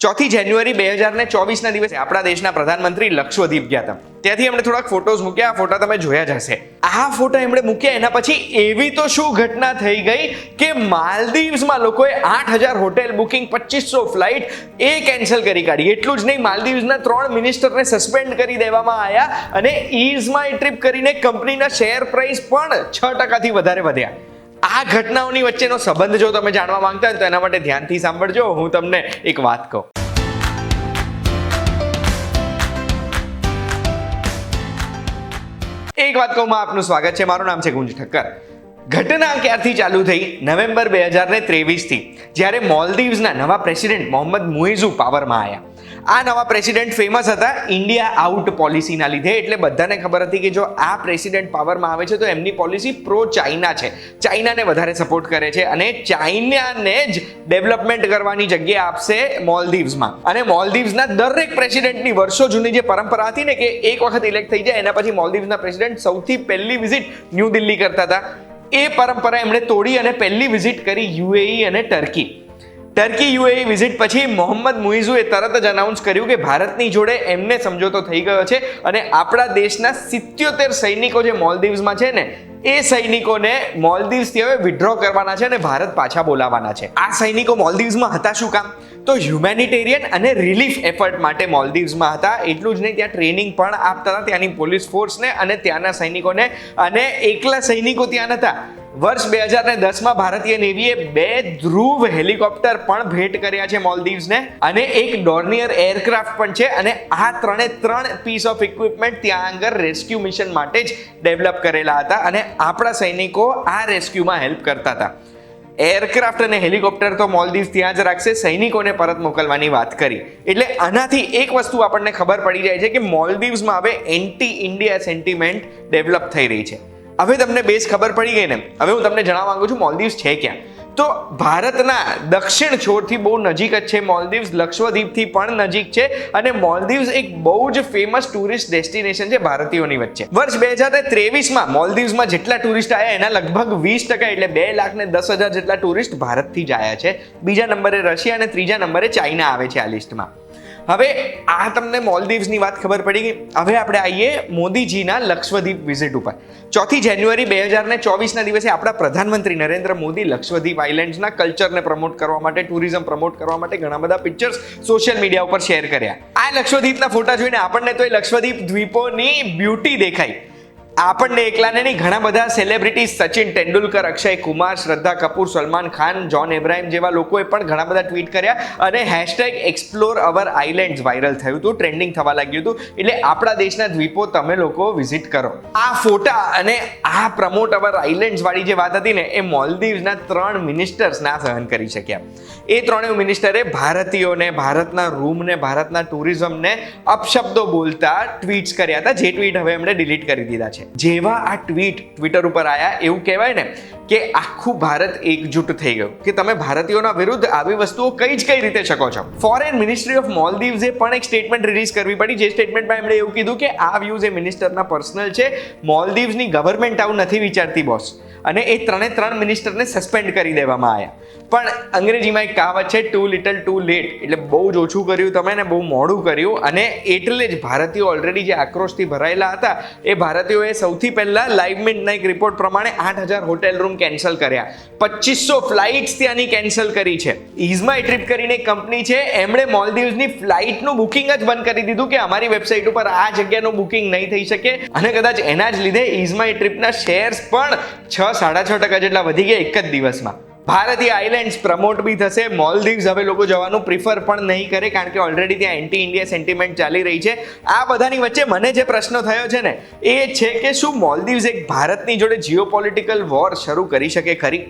4 જાન્યુઆરી 2024ના દિવસે આપણા દેશના પ્રધાનમંત્રી લક્ષદ્વીપ ગયા હતા. ત્યાંથી એમણે થોડાક ફોટોઝ મૂક્યા. આ ફોટા તમે જોયા જ હશે. આ ફોટા એમણે મૂક્યા એના પછી એવી તો શું ઘટના થઈ ગઈ કે માલદીવ્સમાં લોકોએ 8000 હોટેલ બુકિંગ, 2500 ફ્લાઇટ એ કેન્સલ કરી કાઢી. એટલું જ નહીં, માલદીવ્સના 3 મિનિસ્ટરને સસ્પેન્ડ કરી દેવામાં આવ્યા અને ઈઝમાં ટ્રીપ કરીને કંપનીના શેર પ્રાઇસ પણ 6% વધારે વધ્યા. આ ઘટનાઓની વચ્ચેનો સંબંધ જો તમે જાણવા માંગતા હોય તો એના માટે ધ્યાનથી સાંભળજો. હું તમને એક વાત કહું. એક વાત કહું, આપનું સ્વાગત છે. મારું નામ છે ગુંજ ઠક્કર. ઘટના ક્યારથી ચાલુ થઈ? નવેમ્બર 2023થી, જ્યારે મોલદીવ્સના નવા પ્રેસિડેન્ટ મોહમ્મદ મુઇઝુ પાવરમાં આવ્યા. આ નવા પ્રેસિડેન્ટ ફેમસ હતા ઇન્ડિયા આઉટ પોલિસીના લીધે. એટલે બધાને ખબર હતી કે જો આ પ્રેસિડેન્ટ પાવરમાં આવે છે તો એમની પોલિસી પ્રો ચાઇના છે, ચાઇનાને વધારે સપોર્ટ કરે છે અને ચાઇનાને જ ડેવલપમેન્ટ કરવાની જગ્યા આપશે મોલદીવ્સમાં. અને મોલદીવ્સના દરેક પ્રેસિડેન્ટની વર્ષો જૂની જે પરંપરા હતી ને કે એક વખત ઇલેક્ટ થઈ જાય એના પછી મોલદીવ્સના પ્રેસિડેન્ટ સૌથી પહેલી વિઝિટ ન્યૂ દિલ્હી કરતા હતા. એ પરંપરા એમણે તોડી અને પહેલી વિઝિટ કરી યુએઈ અને ટર્કી યુએઈ વિઝિટ પછી મોહમ્મદ મુઇઝુએ તરત જ અનાઉન્સ કર્યું કે ભારતની જોડે એમને સમજોતો થઈ ગયો છે અને આપણા દેશના 77 સૈનિકો જે મોલદીવ્સમાં છે ને એ સૈનિકોને મોલદીવ્સથી હવે વિડ્રો કરવાના છે અને ભારત પાછા બોલાવવાના છે. આ સૈનિકો મોલદીવ્સમાં હતા શું કામ? તો હ્યુમેનિટેરિયન અને રિલીફ એફર્ટ માટે મોલદીવ્સમાં હતા. એટલું જ નહીં, ત્યાં ટ્રેનિંગ પણ આપતા હતા ત્યાંની પોલીસ ફોર્સને અને ત્યાંના સૈનિકોને. અને એકલા સૈનિકો ત્યાં નહોતા. વર્ષ 2010માં ભારતીય નેવીએ 2 ધ્રુવ હેલિકોપ્ટર પણ ભેટ કર્યા છે મોલદીવ્સને અને એક ડોર્નિયર એરક્રાફ્ટ પણ છે. અને આ 3 પીસ ઓફ ઇક્વિપમેન્ટ ત્યાં આગળ રેસ્ક્યુ મિશન માટે જ ડેવલપ કરેલા હતા અને આપણા સૈનિકો આ રેસ્ક્યુમાં હેલ્પ કરતા હતા. એરક્રાફ્ટ અને હેલિકોપ્ટર તો મોલદીવ્સ ત્યાં જ રાખશે, સૈનિકોને પરત મોકલવાની વાત કરી. એટલે આનાથી એક વસ્તુ આપણને ખબર પડી જાય છે કે મોલદીવ્સમાં હવે એન્ટી ઇન્ડિયા સેન્ટિમેન્ટ ડેવલપ થઈ રહી છે. હવે તમને બેઝ ખબર પડી ગઈ ને? હવે હું તમને જણાવવા માંગુ છું મોલદીવ્સ છે ક્યાં. તો ભારતના દક્ષિણ છોરથી બહુ નજીક જ છે મોલદીવ્સ, લક્ષદ્વીપથી પણ નજીક છે અને મોલદીવ્સ એક બહુ જ ફેમસ ટુરિસ્ટ ડેસ્ટિનેશન છે ભારતીયોની વચ્ચે. વર્ષ 2023માં મોલદીવ્સમાં જેટલા ટુરિસ્ટ આવ્યા એના લગભગ 20% એટલે 2,10,000 જેટલા ટુરિસ્ટ ભારતથી જ આવ્યા છે. બીજા નંબરે રશિયા અને ત્રીજા નંબરે ચાઇના આવે છે આ લિસ્ટમાં. હવે આ તમને મોલદીવ્સની વાત ખબર પડી ગઈ. હવે આપણે આવીએ મોદીજીના લક્ષદ્વીપ વિઝિટ ઉપર. 4 જાન્યુઆરી 2024ના દિવસે આપણા પ્રધાનમંત્રી નરેન્દ્ર મોદી લક્ષદ્વીપ આઇલેન્ડ્સના કલ્ચરને પ્રમોટ કરવા માટે, ટુરિઝમ પ્રમોટ કરવા માટે ઘણા બધા પિક્ચર્સ સોશિયલ મીડિયા ઉપર શેર કર્યા. આ લક્ષદ્વીપના ફોટા જોઈને આપણને તો એ લક્ષદ્વીપ દ્વીપોની બ્યુટી દેખાઈ. આપણને એકલાને નહીં, ઘણા બધા સેલિબ્રિટીઝ સચિન તેંડુલકર, અક્ષય કુમાર, શ્રદ્ધા કપૂર, સલમાન ખાન, જોન એબ્રાહિમ જેવા લોકોએ પણ ઘણા બધા ટ્વીટ કર્યા અને #એક્સપ્લોર અવર આઇલેન્ડ્સ વાયરલ થયું હતું, ટ્રેન્ડિંગ થવા લાગ્યું હતું. એટલે આપણા દેશના દ્વીપો તમે લોકો વિઝિટ કરો. આ ફોટા અને આ પ્રમોટ અવર આઇલેન્ડ્સ વાળી જે વાત હતી ને એ મોલદીવ્સના 3 મિનિસ્ટર્સ ના સહન કરી શક્યા. એ 3 મિનિસ્ટરે ભારતીયોને, ભારતના રૂમને, ભારતના ટુરિઝમને અપશબ્દો બોલતા ટ્વીટ્સ કર્યા હતા, જે ટ્વીટ હવે એમણે ડિલીટ કરી દીધા છે. જેવા આ ટ્વિટર ઉપર આયા એવું કહેવાય ને કે આખું ભારત એકજૂટ થઈ ગયું કે તમે ભારતીયોના વિરુદ્ધ આવી વસ્તુઓ કઈ રીતે શકો છો. ફોરેન મિનિસ્ટ્રી ઓફ મોલદીવ્સે પણ એક સ્ટેટમેન્ટ રિલીઝ કરવી પડી, જે સ્ટેટમેન્ટમાં એમણે એવું કીધું કે આ વ્યૂઝ એ મિનિસ્ટરના પર્સનલ છે, મોલદીવ્સની ગવર્મેન્ટ આવું નથી વિચારતી બોસ. અને એ 3 મિનિસ્ટરને સસ્પેન્ડ કરી દેવામાં આવ્યા. પણ અંગ્રેજીમાં એક કહાવત છે, ટુ લિટલ ટુ લેટ, એટલે બહુ જ ઓછું કર્યું તમે ને બહુ મોડું કર્યું. અને એટલે જ ભારતીયો ઓલરેડી જે આક્રોશથી ભરાયેલા હતા એ ભારતીયોએ સૌથી પહેલા લાઈવ મિન્ટના એક રિપોર્ટ પ્રમાણે 8000 હોટેલ રૂમ કેન્સલ કર્યા, 2500 ફ્લાઇટ્સ ત્યાંની કેન્સલ કરી છે. ઈઝમાં ટ્રીપ કરીને એક કંપની છે, એમણે મોલદીવ્સની ફ્લાઇટનું બુકિંગ જ બંધ કરી દીધું કે અમારી વેબસાઇટ ઉપર આ જગ્યાનું બુકિંગ નહીં થઈ શકે. અને કદાચ એના જ લીધે ઈઝમાં ટ્રીપના શેર્સ પણ 6-6.5% જેટલા વધી ગયા એક જ દિવસમાં. ભારતીય આઇલેન્ડ્સ પ્રમોટ બી થશે. મોલદીવ્સ હવે લોકો જવાનું પ્રિફર પણ નહીં કરે કારણ કે ઓલરેડી ત્યાં એન્ટી ઇન્ડિયા સેન્ટિમેન્ટ ચાલી રહી છે. આ બધાની વચ્ચે મને જે પ્રશ્ન થયો છે ને એ છે કે શું મોલદીવ્સ એક ભારતની જોડે જીઓપોલિટિકલ વોર શરૂ કરી શકે ખરી?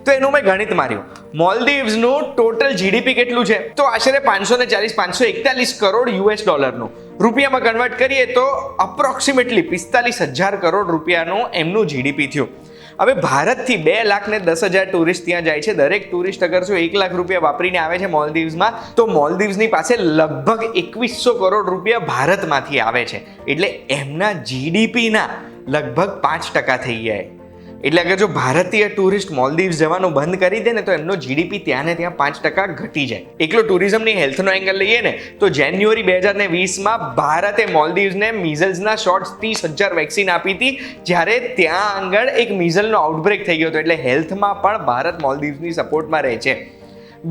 તો એનું મેં ગણિત માર્યું. મોલદીવ્સનું ટોટલ જીડીપી કેટલું છે? તો આશરે 541 કરોડ US ડોલરનું. રૂપિયામાં કન્વર્ટ કરીએ તો અપ્રોક્સિમેટલી 45,000 કરોડ રૂપિયાનું એમનું જીડીપી થયું. હવે ભારતથી 2,10,000 ટુરિસ્ટ ત્યાં જાય છે. દરેક ટુરિસ્ટ અગર જો 1 લાખ રૂપિયા વાપરીને આવે છે મોલદીવ્સમાં તો મોલદીવ્સની પાસે લગભગ 2100 કરોડ રૂપિયા ભારતમાંથી આવે છે. એટલે એમના જીડીપીના લગભગ 5% થઈ જાય. એટલે અગર જો ભારતીય ટુરિસ્ટ મોલદીવ્સ જવાનું બંધ કરી દે ને તો એમનો જીડીપી ત્યાં ને ત્યાં 5% ઘટી જાય. એકલો ટુરિઝમની હેલ્થનો એંગલ લઈએ ને તો જાન્યુઆરી 2020માં ભારતે મોલદીવ્સને મીઝલ્સના શોટ્સ 30,000 વેક્સિન આપી હતી, જ્યારે ત્યાં આગળ એક મીઝલનો આઉટબ્રેક થઈ ગયો હતો. એટલે હેલ્થમાં પણ ભારત મોલદીવ્સની સપોર્ટમાં રહે છે.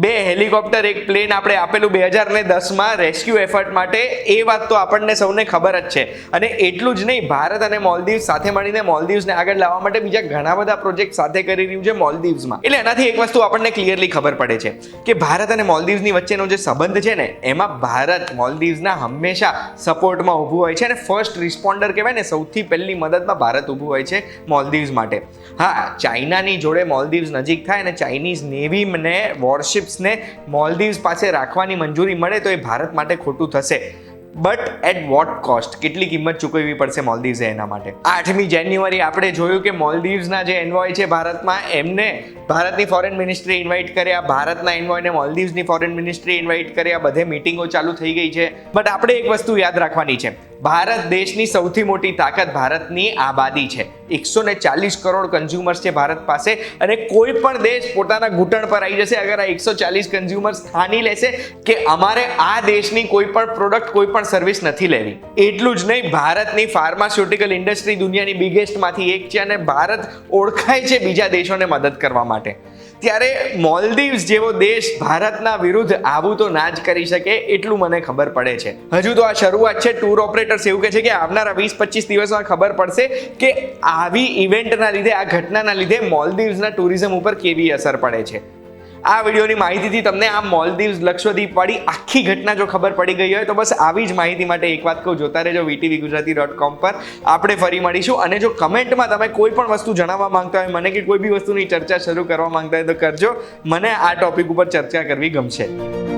2 હેલિકોપ્ટર, 1 પ્લેન આપણે આપેલું 2010માં રેસ્ક્યુ એફર્ટ માટે, એ વાત તો આપણને સૌને ખબર જ છે. અને એટલું જ નહીં, ભારત અને મોલદીવ્સ સાથે મળીને મોલદીવ્સને આગળ લાવવા માટે બીજા ઘણા બધા પ્રોજેક્ટ સાથે કરી રહ્યું છે મોલદીવ્સમાં. એટલે એનાથી એક વસ્તુ આપણને ક્લિયરલી ખબર પડે છે કે ભારત અને મોલદીવ્સની વચ્ચેનો જે સંબંધ છે ને એમાં ભારત મોલદીવ્સના હંમેશા સપોર્ટમાં ઊભું હોય છે અને ફર્સ્ટ રિસ્પોન્ડર કહેવાય ને, સૌથી પહેલી મદદમાં ભારત ઊભું હોય છે મોલદીવ્સ માટે. હા, ચાઇનાની જોડે મોલદીવ્સ નજીક થાય અને ચાઇનીઝ નેવીને વોરશિપ્સને મોલદીવ્સ પાસે રાખવાની મંજૂરી મળે તો એ ભારત માટે ખોટું થશે. But at what cost? કેટલી કિંમત ચૂકવવી પડશે મોલદીવ્સે એના માટે? 8મી જાન્યુઆરી આપણે જોયું કે મોલદીવ્સના જે એન્વોય છે ભારતમાં, એમને ભારતની ફોરેન મિનિસ્ટ્રી ઇન્વાઇટ કર્યા, ભારતના એન્વોયને મોલદીવ્સની ફોરેન મિનિસ્ટ્રી ઇન્વાઇટ કર્યા, બધે મિટિંગો ચાલુ થઈ ગઈ છે. બટ આપણે એક વસ્તુ યાદ રાખવાની છે, ભારત દેશની સૌથી મોટી તાકાત ભારતની આબાદી છે. 140 કરોડ કન્ઝ્યુમર્સ છે ભારત પાસે, અને કોઈ પણ દેશ પોતાના ઘૂંટણ પર આવી જશે અગર આ 140 કન્ઝ્યુમર્સ ઠાની લેશે કે અમારે આ દેશની કોઈ પણ પ્રોડક્ટ, કોઈ પણ સર્વિસ નથી લેવી. એટલું જ નહીં, ભારતની ફાર્માસ્યુટિકલ ઇન્ડસ્ટ્રી દુનિયાની બિગેસ્ટમાંથી એક છે અને ભારત ઓળખાય છે બીજા દેશોને મદદ કરવા માટે. ત્યારે મોલદીવ્સ જેવો દેશ ભારતના વિરુદ્ધ આવું તો ના જ કરી શકે, એટલું મને ખબર પડે છે. હજુ તો આ શરૂઆત છે. ટૂર ઓપરેટર્સ એવું કહે છે કે આવનારા 20-25 દિવસમાં ખબર પડશે કે આવી ઇવેન્ટના લીધે, આ ઘટનાના લીધે મોલદીવ્સના ટુરિઝમ ઉપર કેવી અસર પડે છે. આ વિડીયોની માહિતીથી તમને આ મોલદીવ્સ લક્ષદ્વીપ વાળી આખી ઘટના જો ખબર પડી ગઈ હોય તો બસ આવી જ માહિતી માટે એક વાત કહું, જોતા રહેજો VTVgujarati.com પર. આપણે ફરી મળીશું. અને જો કમેન્ટમાં તમે કોઈ પણ વસ્તુ જણાવવા માંગતા હોય મને, કે કોઈ બી વસ્તુની ચર્ચા શરૂ કરવા માંગતા હોય તો કરજો. મને આ ટોપિક ઉપર ચર્ચા કરવી ગમશે.